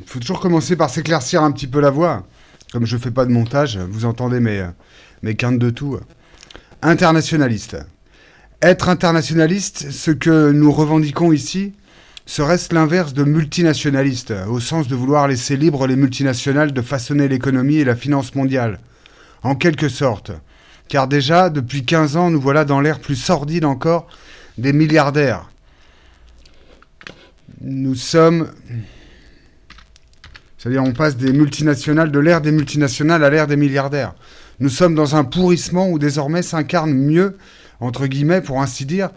Faut toujours commencer par s'éclaircir un petit peu la voix. Comme je fais pas de montage, vous entendez mes quintes de tout. Internationaliste. Être internationaliste, ce que nous revendiquons ici, serait-ce l'inverse de multinationaliste, au sens de vouloir laisser libre les multinationales de façonner l'économie et la finance mondiale. En quelque sorte. Car déjà, depuis 15 ans, nous voilà dans l'ère plus sordide encore des milliardaires. Nous sommes... C'est-à-dire, on passe des multinationales, de l'ère des multinationales à l'ère des milliardaires. Nous sommes dans un pourrissement où désormais s'incarne mieux, entre guillemets, pour ainsi dire,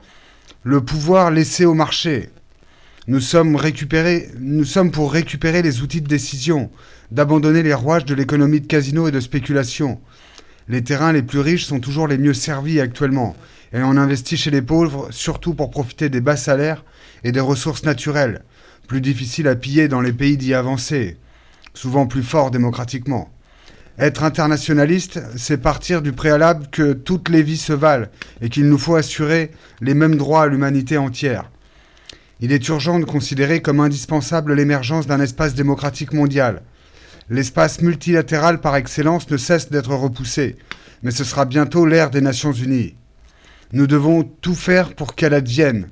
le pouvoir laissé au marché. Nous sommes pour récupérer les outils de décision, d'abandonner les rouages de l'économie de casino et de spéculation. Les terrains les plus riches sont toujours les mieux servis actuellement, et on investit chez les pauvres surtout pour profiter des bas salaires et des ressources naturelles, plus difficiles à piller dans les pays dits avancés, souvent plus forts démocratiquement. Être internationaliste, c'est partir du préalable que toutes les vies se valent et qu'il nous faut assurer les mêmes droits à l'humanité entière. Il est urgent de considérer comme indispensable l'émergence d'un espace démocratique mondial. L'espace multilatéral par excellence ne cesse d'être repoussé, mais ce sera bientôt l'ère des Nations Unies. Nous devons tout faire pour qu'elles adviennent,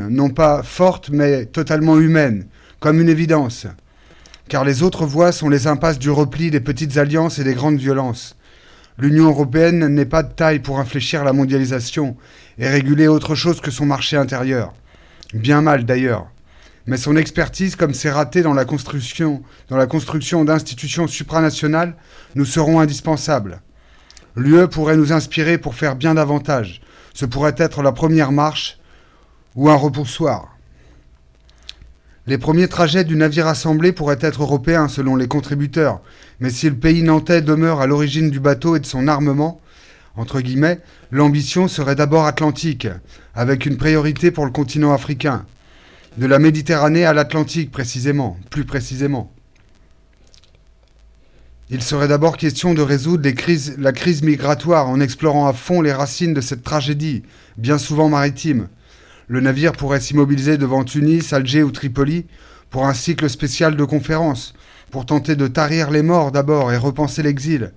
non pas fortes mais totalement humaines, comme une évidence. Car les autres voies sont les impasses du repli, des petites alliances et des grandes violences. L'Union européenne n'est pas de taille pour infléchir la mondialisation et réguler autre chose que son marché intérieur. Bien mal d'ailleurs. Mais son expertise, comme c'est raté dans la construction d'institutions supranationales, nous seront indispensables. L'UE pourrait nous inspirer pour faire bien davantage. Ce pourrait être la première marche ou un repoussoir. Les premiers trajets du navire assemblé pourraient être européens selon les contributeurs, mais si le pays nantais demeure à l'origine du bateau et de son armement, entre guillemets, l'ambition serait d'abord atlantique, avec une priorité pour le continent africain. De la Méditerranée à l'Atlantique, plus précisément. Il serait d'abord question de résoudre la crise migratoire en explorant à fond les racines de cette tragédie, bien souvent maritime. Le navire pourrait s'immobiliser devant Tunis, Alger ou Tripoli pour un cycle spécial de conférences, pour tenter de tarir les morts d'abord et repenser l'exil.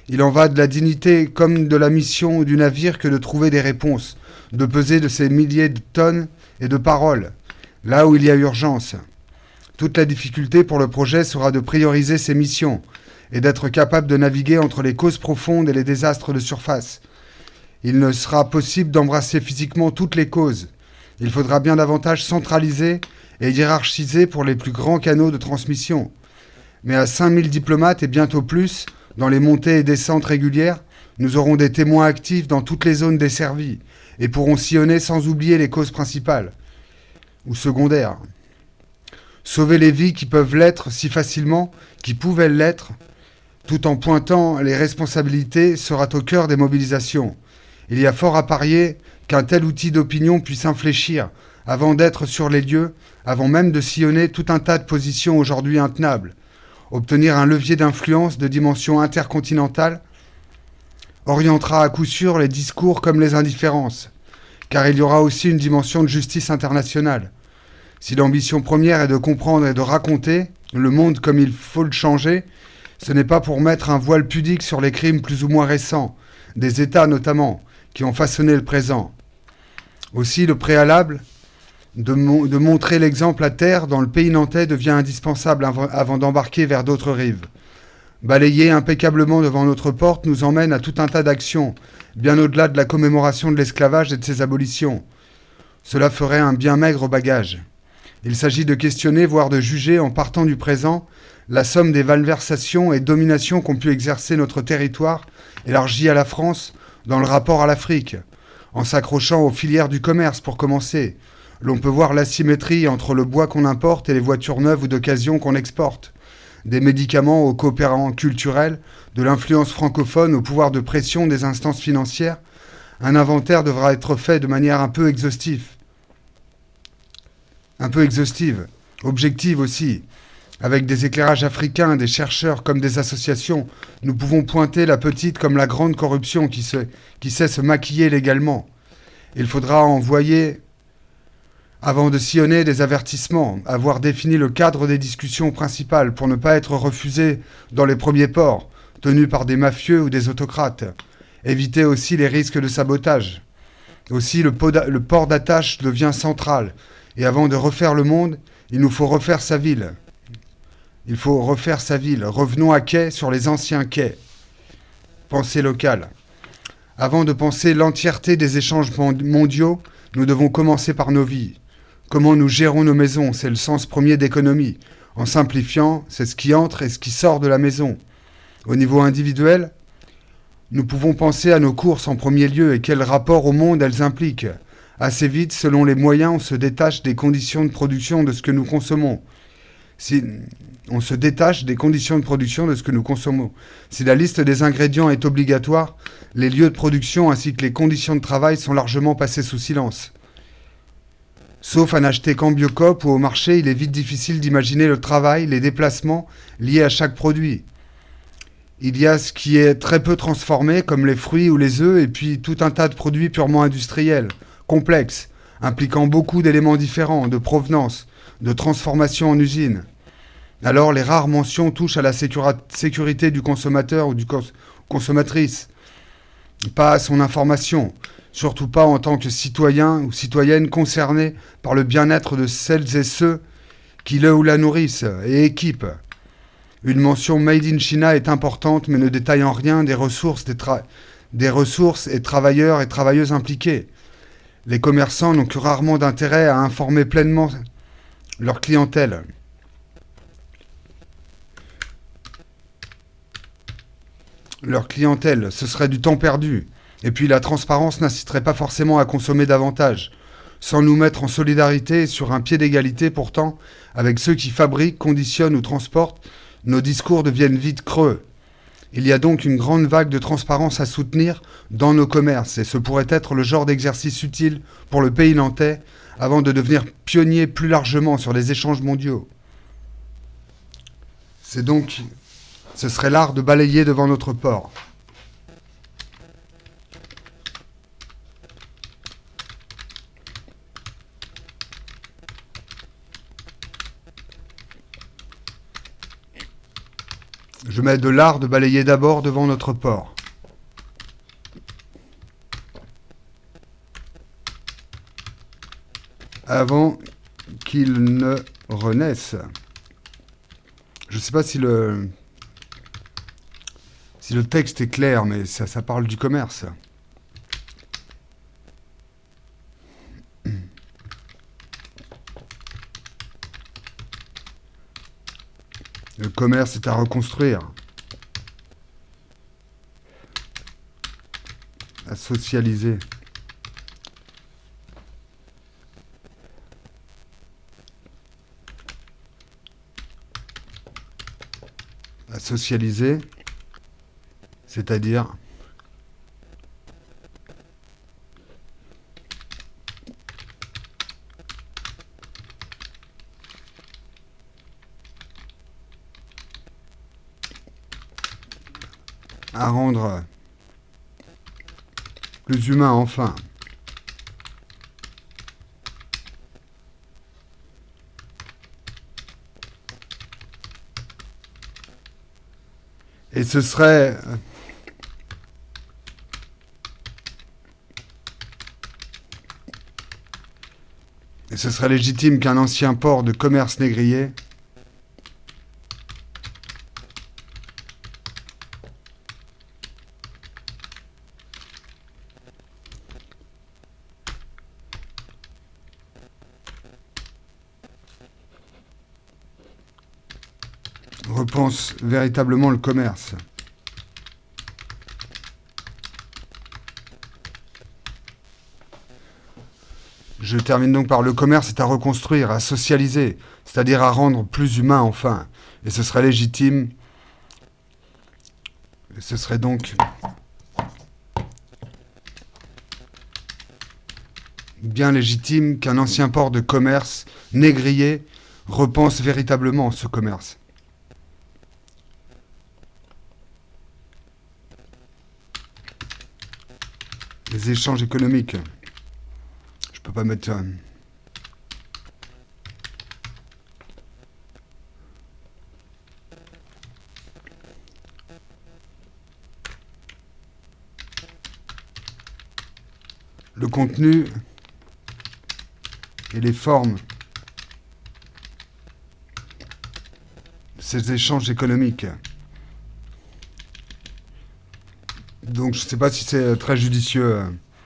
Il en va de la dignité comme de la mission du navire que de trouver des réponses, de peser de ces milliers de tonnes et de paroles, là où il y a urgence. Toute la difficulté pour le projet sera de prioriser ses missions et d'être capable de naviguer entre les causes profondes et les désastres de surface. Il ne sera possible d'embrasser physiquement toutes les causes. Il faudra bien davantage centraliser et hiérarchiser pour les plus grands canaux de transmission. Mais à 5000 diplomates et bientôt plus, dans les montées et descentes régulières, nous aurons des témoins actifs dans toutes les zones desservies et pourrons sillonner sans oublier les causes principales ou secondaires. Sauver les vies qui peuvent l'être si facilement, qui pouvaient l'être, tout en pointant les responsabilités, sera au cœur des mobilisations. Il y a fort à parier qu'un tel outil d'opinion puisse infléchir avant d'être sur les lieux, avant même de sillonner tout un tas de positions aujourd'hui intenables. Obtenir un levier d'influence de dimension intercontinentale orientera à coup sûr les discours comme les indifférences, car il y aura aussi une dimension de justice internationale. Si l'ambition première est de comprendre et de raconter le monde comme il faut le changer, ce n'est pas pour mettre un voile pudique sur les crimes plus ou moins récents, des États notamment, qui ont façonné le présent. Aussi, le préalable de montrer l'exemple à terre dans le pays nantais devient indispensable avant d'embarquer vers d'autres rives. Balayer impeccablement devant notre porte nous emmène à tout un tas d'actions, bien au-delà de la commémoration de l'esclavage et de ses abolitions. Cela ferait un bien maigre bagage. Il s'agit de questionner, voire de juger, en partant du présent, la somme des malversations et dominations qu'ont pu exercer notre territoire, élargi à la France, dans le rapport à l'Afrique. En s'accrochant aux filières du commerce, pour commencer, l'on peut voir l'asymétrie entre le bois qu'on importe et les voitures neuves ou d'occasion qu'on exporte. Des médicaments aux coopérants culturels, de l'influence francophone au pouvoir de pression des instances financières. Un inventaire devra être fait de manière un peu exhaustive, objective aussi. Avec des éclairages africains, des chercheurs comme des associations, nous pouvons pointer la petite comme la grande corruption qui sait se maquiller légalement. Il faudra envoyer Avant de sillonner des avertissements, avoir défini le cadre des discussions principales pour ne pas être refusé dans les premiers ports, tenus par des mafieux ou des autocrates. Éviter aussi les risques de sabotage. Aussi, le port d'attache devient central. Et avant de refaire le monde, il nous faut refaire sa ville. Il faut refaire sa ville. Revenons à quai sur les anciens quais. Pensée locale. Avant de penser l'entièreté des échanges mondiaux, nous devons commencer par nos vies. Comment nous gérons nos maisons, c'est le sens premier d'économie. En simplifiant, c'est ce qui entre et ce qui sort de la maison. Au niveau individuel, nous pouvons penser à nos courses en premier lieu et quel rapport au monde elles impliquent. Assez vite, selon les moyens, on se détache des conditions de production de ce que nous consommons. On se détache des conditions de production de ce que nous consommons. Si la liste des ingrédients est obligatoire, les lieux de production ainsi que les conditions de travail sont largement passés sous silence. Sauf à n'acheter qu'en Biocoop ou au marché, il est vite difficile d'imaginer le travail, les déplacements liés à chaque produit. Il y a ce qui est très peu transformé, comme les fruits ou les œufs, et puis tout un tas de produits purement industriels, complexes, impliquant beaucoup d'éléments différents, de provenance, de transformation en usine. Alors les rares mentions touchent à la sécurité du consommateur ou du consommatrice, pas à son information, surtout pas en tant que citoyen ou citoyenne concerné par le bien-être de celles et ceux qui le ou la nourrissent et équipent. Une mention Made in China est importante mais ne détaille en rien des ressources et travailleurs et travailleuses impliqués. Les commerçants n'ont que rarement d'intérêt à informer pleinement leur clientèle. Ce serait du temps perdu. Et puis la transparence n'inciterait pas forcément à consommer davantage, sans nous mettre en solidarité et sur un pied d'égalité pourtant avec ceux qui fabriquent, conditionnent ou transportent, nos discours deviennent vite creux. Il y a donc une grande vague de transparence à soutenir dans nos commerces, et ce pourrait être le genre d'exercice utile pour le pays nantais avant de devenir pionnier plus largement sur les échanges mondiaux. Ce serait l'art de balayer devant notre port. Je mets de l'art de balayer d'abord devant notre port. Avant qu'il ne renaisse. Je ne sais pas si le texte est clair, mais ça parle du commerce. Le commerce est à reconstruire, à socialiser. À socialiser, c'est-à-dire à rendre plus humain enfin. Et ce serait légitime qu'un ancien port de commerce négrier repense véritablement le commerce. Je termine donc par le commerce est à reconstruire, à socialiser, c'est-à-dire à rendre plus humain enfin. Et ce serait légitime. Et ce serait donc bien légitime qu'un ancien port de commerce négrier repense véritablement ce commerce. Les échanges économiques. Je peux pas mettre le contenu et les formes de ces échanges économiques. Donc je ne sais pas si c'est très judicieux,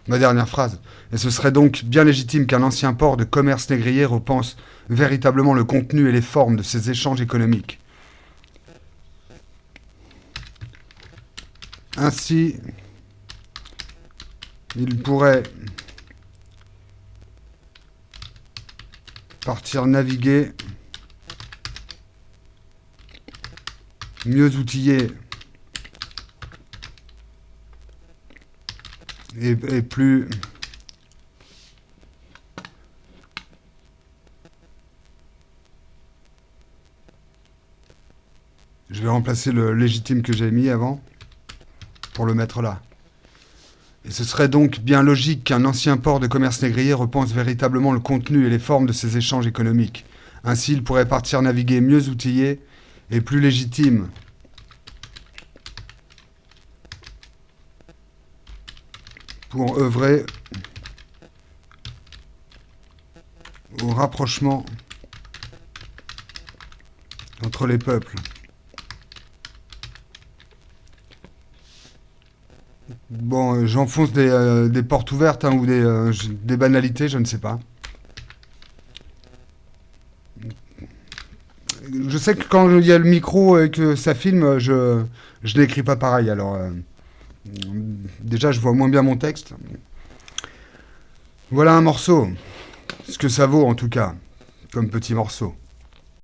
ma dernière phrase. Et ce serait donc bien légitime qu'un ancien port de commerce négrier repense véritablement le contenu et les formes de ces échanges économiques. Ainsi, il pourrait partir naviguer mieux outillé et plus je vais remplacer le légitime que j'ai mis avant pour le mettre là. Et ce serait donc bien logique qu'un ancien port de commerce négrier repense véritablement le contenu et les formes de ces échanges économiques. Ainsi, il pourrait partir naviguer mieux outillé et plus légitime pour œuvrer au rapprochement entre les peuples. Bon, j'enfonce des portes ouvertes ou des banalités, je ne sais pas. Je sais que quand il y a le micro et que ça filme, je n'écris pas pareil. Alors, déjà, je vois moins bien mon texte. Voilà un morceau. Ce que ça vaut, en tout cas, comme petit morceau.